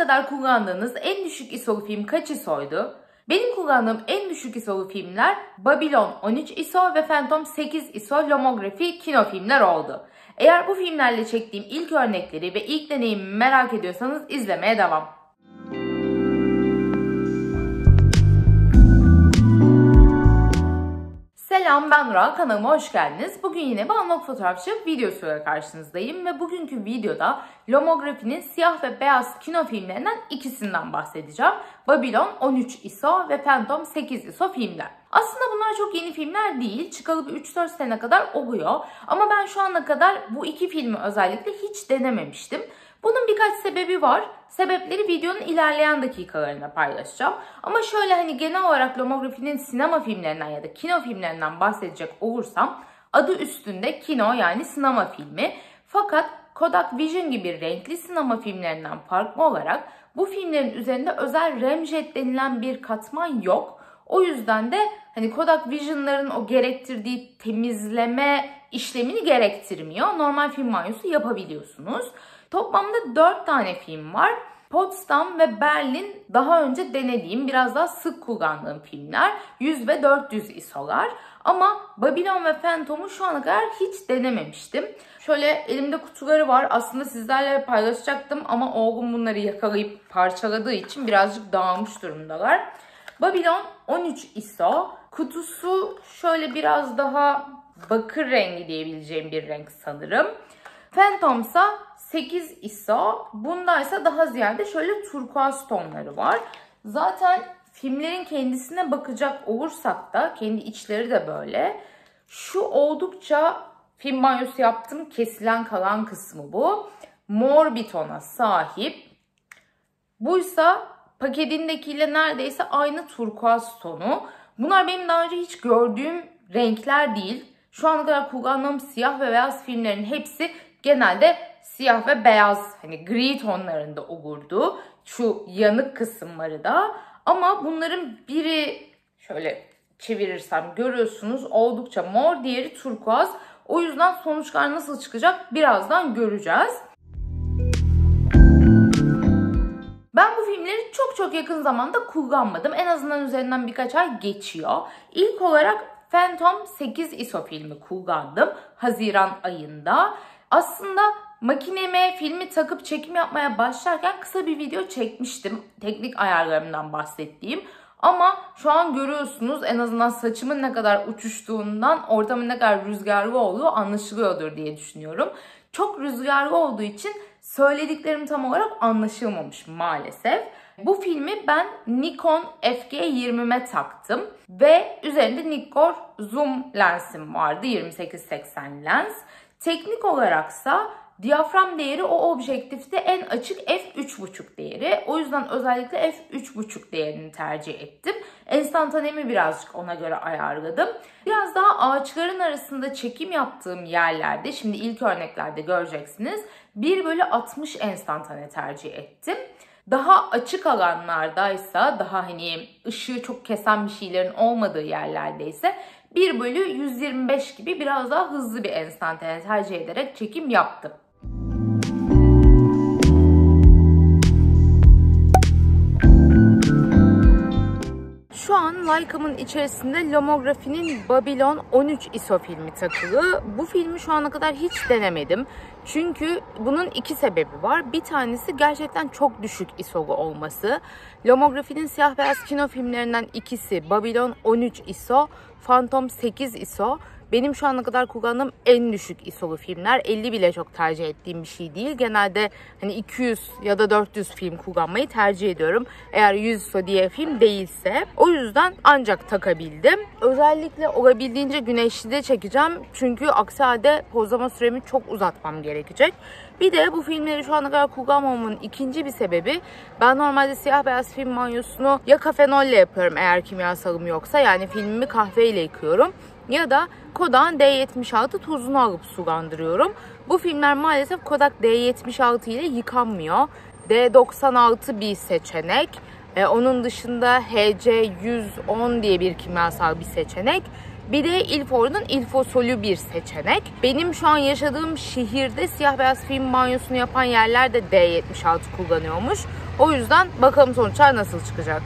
kadar kullandığınız en düşük ISO'lu film kaç ISO'ydu? Benim kullandığım en düşük ISO'lu filmler Babylon 13 ISO ve Phantom 8 ISO Lomography kino filmler oldu. Eğer bu filmlerle çektiğim ilk örnekleri ve ilk deneyimimi merak ediyorsanız izlemeye devam. Selam, ben Nura, kanalıma hoş geldiniz. Bugün yine bir analog fotoğrafçı videosuyla karşınızdayım ve bugünkü videoda Lomography'nin siyah ve beyaz kino filmlerinden ikisinden bahsedeceğim. Babylon 13 ISO ve Phantom 8 ISO filmler. Aslında bunlar çok yeni filmler değil, çıkalı bir 3-4 sene kadar oluyor. Ama ben şu ana kadar bu iki filmi özellikle hiç denememiştim. Bunun birkaç sebebi var. Sebepleri videonun ilerleyen dakikalarında paylaşacağım. Ama şöyle genel olarak Lomography'nin sinema filmlerinden ya da kino filmlerinden bahsedecek olursam adı üstünde kino yani sinema filmi. Fakat Kodak Vision gibi renkli sinema filmlerinden farklı olarak bu filmlerin üzerinde özel remjet denilen bir katman yok. O yüzden de Kodak Vision'ların o gerektirdiği temizleme işlemini gerektirmiyor. Normal film banyosu yapabiliyorsunuz. Toplamda 4 tane film var. Potsdam ve Berlin daha önce denediğim, biraz daha sık kullandığım filmler. 100 ve 400 ISO'lar. Ama Babylon ve Phantom'u şu ana kadar hiç denememiştim. Şöyle elimde kutuları var. Aslında sizlerle paylaşacaktım ama Oğlum bunları yakalayıp parçaladığı için birazcık dağılmış durumdalar. Babylon 13 ISO. Kutusu şöyle biraz daha bakır rengi diyebileceğim bir renk sanırım. Phantom'sa 8 ISO. Bunda ise daha ziyade şöyle turkuaz tonları var. Zaten filmlerin kendisine bakacak olursak da kendi içleri de böyle. Şu oldukça film banyosu yaptım. Kesilen kalan kısmı bu. Mor bir tona sahip. Buysa paketindekiyle neredeyse aynı turkuaz tonu. Bunlar benim daha önce hiç gördüğüm renkler değil. Şu ana kadar kullandığım siyah ve beyaz filmlerin hepsi genelde siyah ve beyaz, gri tonlarında olurdu. Şu yanık kısımları da. Ama bunların biri şöyle çevirirsem görüyorsunuz oldukça mor, diğeri turkuaz. O yüzden sonuçlar nasıl çıkacak birazdan göreceğiz. Ben bu filmleri çok yakın zamanda kullanmadım. En azından üzerinden birkaç ay geçiyor. İlk olarak Phantom 8 ISO filmi kullandım Haziran ayında. Aslında makineme filmi takıp çekim yapmaya başlarken kısa bir video çekmiştim. Teknik ayarlarımdan bahsettiğim. Ama şu an görüyorsunuz en azından saçımın ne kadar uçuştuğundan ortamın ne kadar rüzgarlı olduğu anlaşılıyordur diye düşünüyorum. Çok rüzgarlı olduğu için söylediklerim tam olarak anlaşılmamış maalesef. Bu filmi ben Nikon FG20'me taktım ve üzerinde Nikkor zoom lensim vardı, 28-80 lens. Teknik olaraksa diyafram değeri o objektifte en açık f3.5 değeri. O yüzden özellikle f3.5 değerini tercih ettim. Enstantanemi birazcık ona göre ayarladım. Biraz daha ağaçların arasında çekim yaptığım yerlerde, şimdi ilk örneklerde göreceksiniz, 1/60 enstantane tercih ettim. Daha açık alanlardaysa, daha ışığı çok kesen bir şeylerin olmadığı yerlerdeyse 1/125 gibi biraz daha hızlı bir enstantane tercih ederek çekim yaptım. Şu an Leica'mın içerisinde Lomography'nin Babylon 13 ISO filmi takılı. Bu filmi şu ana kadar hiç denemedim. Çünkü bunun iki sebebi var. Bir tanesi gerçekten çok düşük ISO'lu olması. Lomography'nin siyah beyaz kino filmlerinden ikisi Babylon 13 ISO, Phantom 8 ISO. Benim şu ana kadar kullandığım en düşük ISO'lu filmler. 50 bile çok tercih ettiğim bir şey değil. Genelde 200 ya da 400 film kullanmayı tercih ediyorum. Eğer 100 ISO diye film değilse. O yüzden ancak takabildim. Özellikle olabildiğince güneşli de çekeceğim. Çünkü aksi halde pozlama süremi çok uzatmam gerekecek. Bir de bu filmleri şu ana kadar kullanmamamın ikinci bir sebebi, ben normalde siyah beyaz film banyosunu ya kafenolle yapıyorum eğer kimyasalım yoksa, yani filmimi kahveyle yıkıyorum, ya da Kodak'ın D76 tozunu alıp sulandırıyorum. Bu filmler maalesef Kodak D76 ile yıkanmıyor. D96 bir seçenek. Onun dışında HC110 diye bir kimyasal bir seçenek. Bir de Ilford'un Ilfosol'ü bir seçenek. Benim şu an yaşadığım şehirde siyah beyaz film banyosunu yapan yerler de D76 kullanıyormuş. O yüzden bakalım sonuçlar nasıl çıkacak.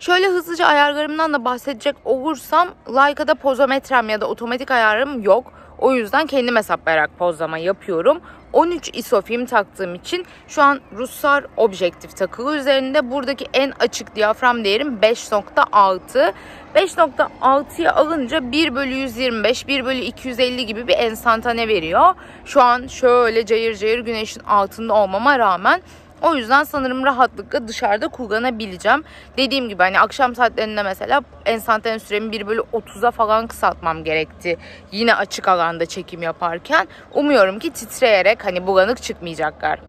Şöyle hızlıca ayarlarımdan da bahsedecek olursam Leica'da pozometrem ya da otomatik ayarım yok. O yüzden kendim hesaplayarak pozlama yapıyorum. 13 ISO film taktığım için şu an Russar objektif takılı üzerinde. Buradaki en açık diyafram değerim 5.6. 5.6'ya alınca 1/125, 1/250 gibi bir enstantane veriyor. Şu an şöyle cayır cayır güneşin altında olmama rağmen. O yüzden sanırım rahatlıkla dışarıda kullanabileceğim. Dediğim gibi hani akşam saatlerinde mesela enstantane süremi 1/30'a falan kısaltmam gerekti. Yine açık alanda çekim yaparken. Umuyorum ki titreyerek hani bulanık çıkmayacaklar.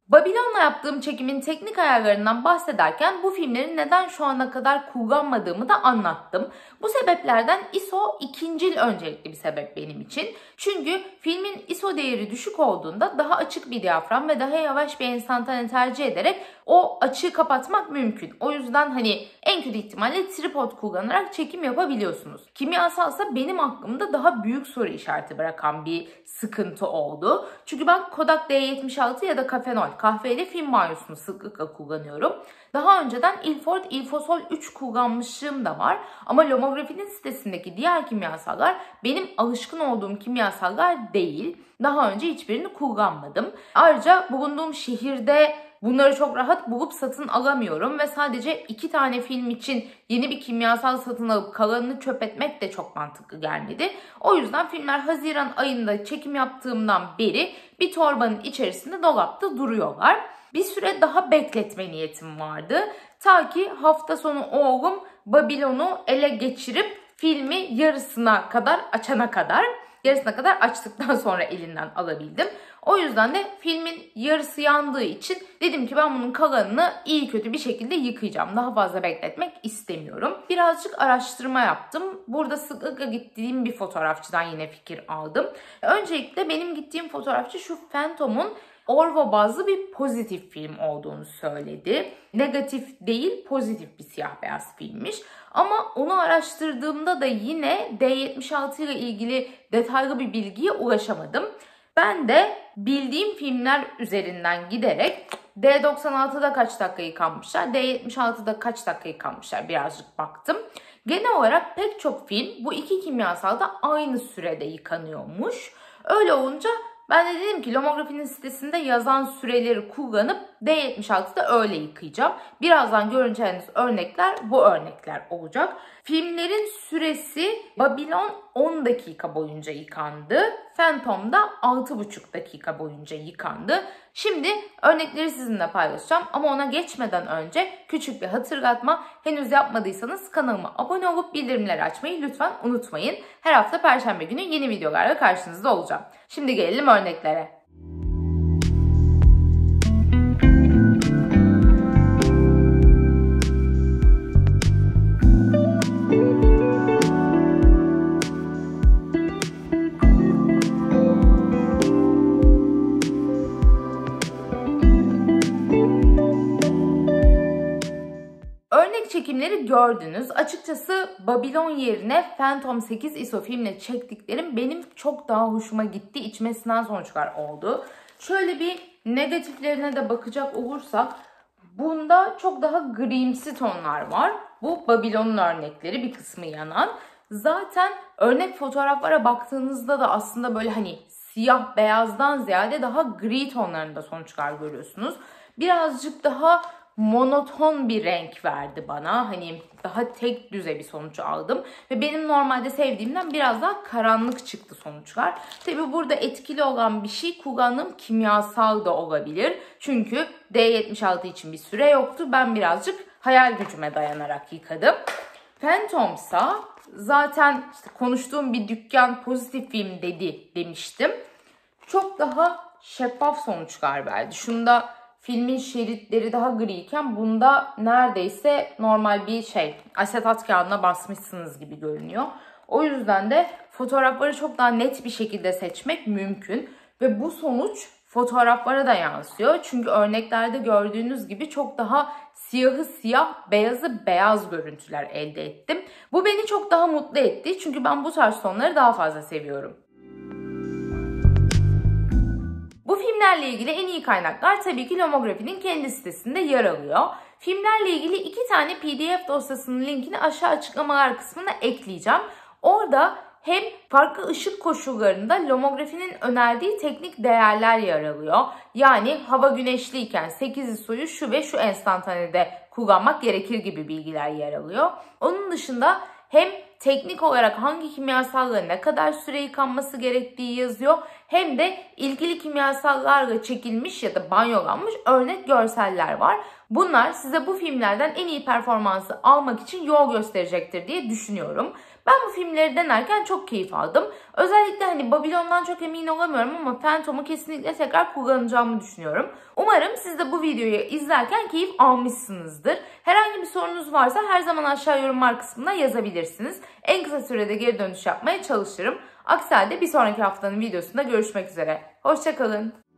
Babylon'la yaptığım çekimin teknik ayarlarından bahsederken bu filmleri neden şu ana kadar kullanmadığımı da anlattım. Bu sebeplerden ISO ikincil öncelikli bir sebep benim için. Çünkü filmin ISO değeri düşük olduğunda daha açık bir diyafram ve daha yavaş bir enstantane tercih ederek o açığı kapatmak mümkün. O yüzden hani en kötü ihtimalle tripod kullanarak çekim yapabiliyorsunuz. Kimyasalsa benim aklımda daha büyük soru işareti bırakan bir sıkıntı oldu. Çünkü ben Kodak D76 ya da Kafenol kahveyle film banyosunu sıklıkla kullanıyorum. Daha önceden Ilford Ilfosol 3 kullanmışlığım da var. Ama Lomography'nin sitesindeki diğer kimyasallar benim alışkın olduğum kimyasallar değil. Daha önce hiçbirini kullanmadım. Ayrıca bulunduğum şehirde bunları çok rahat bulup satın alamıyorum ve sadece 2 tane film için yeni bir kimyasal satın alıp kalanını çöp etmek de çok mantıklı gelmedi. O yüzden filmler Haziran ayında çekim yaptığımdan beri bir torbanın içerisinde dolapta duruyorlar. Bir süre daha bekletme niyetim vardı. Ta ki hafta sonu oğlum Babylon'u ele geçirip filmi yarısına kadar açana kadar. Yarısına kadar açtıktan sonra elinden alabildim. O yüzden de filmin yarısı yandığı için dedim ki ben bunun kalanını iyi kötü bir şekilde yıkayacağım. Daha fazla bekletmek istemiyorum. Birazcık araştırma yaptım. Burada sıklıkla gittiğim bir fotoğrafçıdan yine fikir aldım. Öncelikle benim gittiğim fotoğrafçı şu Phantom'un Orvo bazlı bir pozitif film olduğunu söyledi. Negatif değil, pozitif bir siyah beyaz filmmiş. Ama onu araştırdığımda da yine D76 ile ilgili detaylı bir bilgiye ulaşamadım. Ben de bildiğim filmler üzerinden giderek D96'da kaç dakika yıkanmışlar, D76'da kaç dakika yıkanmışlar birazcık baktım. Genel olarak pek çok film bu iki kimyasalda aynı sürede yıkanıyormuş. Öyle olunca ben de dedim ki Lomography'nin sitesinde yazan süreleri kullanıp D76'da öyle yıkayacağım. Birazdan göreceğiniz örnekler bu örnekler olacak. Filmlerin süresi Babylon 10 dakika boyunca yıkandı. Phantom'da 6,5 dakika boyunca yıkandı. Şimdi örnekleri sizinle paylaşacağım ama ona geçmeden önce küçük bir hatırlatma. Henüz yapmadıysanız kanalıma abone olup bildirimleri açmayı lütfen unutmayın. Her hafta Perşembe günü yeni videolarla karşınızda olacağım. Şimdi gelelim örneklere. Çekimleri gördünüz. Açıkçası Babylon yerine Phantom 8 ISO filmle çektiklerim benim çok daha hoşuma gitti. İçime sinen sonuçlar oldu. Şöyle bir negatiflerine de bakacak olursak bunda çok daha grimsi tonlar var. Bu Babylon'un örnekleri, bir kısmı yanan. Zaten örnek fotoğraflara baktığınızda da aslında böyle hani siyah beyazdan ziyade daha gri tonlarında sonuçlar görüyorsunuz. Birazcık daha monoton bir renk verdi bana. Hani daha tek düze bir sonuç aldım. Ve benim normalde sevdiğimden biraz daha karanlık çıktı sonuçlar. Tabi burada etkili olan bir şey kullandığım kimyasal da olabilir. Çünkü D76 için bir süre yoktu. Ben birazcık hayal gücüme dayanarak yıkadım. Phantom'sa zaten işte konuştuğum bir dükkan pozitif film demiştim. Çok daha şeffaf sonuçlar verdi. Şunda filmin şeritleri daha griyken bunda neredeyse normal bir asetat kağıdına basmışsınız gibi görünüyor. O yüzden de fotoğrafları çok daha net bir şekilde seçmek mümkün. Ve bu sonuç fotoğraflara da yansıyor. Çünkü örneklerde gördüğünüz gibi çok daha siyahı siyah, beyazı beyaz görüntüler elde ettim. Bu beni çok daha mutlu etti. Çünkü ben bu tarz tonları daha fazla seviyorum. Bu filmlerle ilgili en iyi kaynaklar tabii ki Lomography'nin kendi sitesinde yer alıyor. Filmlerle ilgili 2 tane PDF dosyasının linkini aşağı açıklamalar kısmına ekleyeceğim. Orada hem farklı ışık koşullarında Lomography'nin önerdiği teknik değerler yer alıyor. Yani hava güneşliyken 8 ISO'yu şu ve şu enstantanede kullanmak gerekir gibi bilgiler yer alıyor. Onun dışında hem teknik olarak hangi kimyasalların ne kadar süre yıkanması gerektiği yazıyor, hem de ilgili kimyasallarla çekilmiş ya da banyolanmış örnek görseller var. Bunlar size bu filmlerden en iyi performansı almak için yol gösterecektir diye düşünüyorum. Ben bu filmleri denerken çok keyif aldım. Özellikle hani Babylon'dan çok emin olamıyorum ama Phantom'u kesinlikle tekrar kullanacağımı düşünüyorum. Umarım siz de bu videoyu izlerken keyif almışsınızdır. Herhangi bir sorunuz varsa her zaman aşağı yorumlar kısmına yazabilirsiniz. En kısa sürede geri dönüş yapmaya çalışırım. Aksi halde bir sonraki haftanın videosunda görüşmek üzere. Hoşça kalın.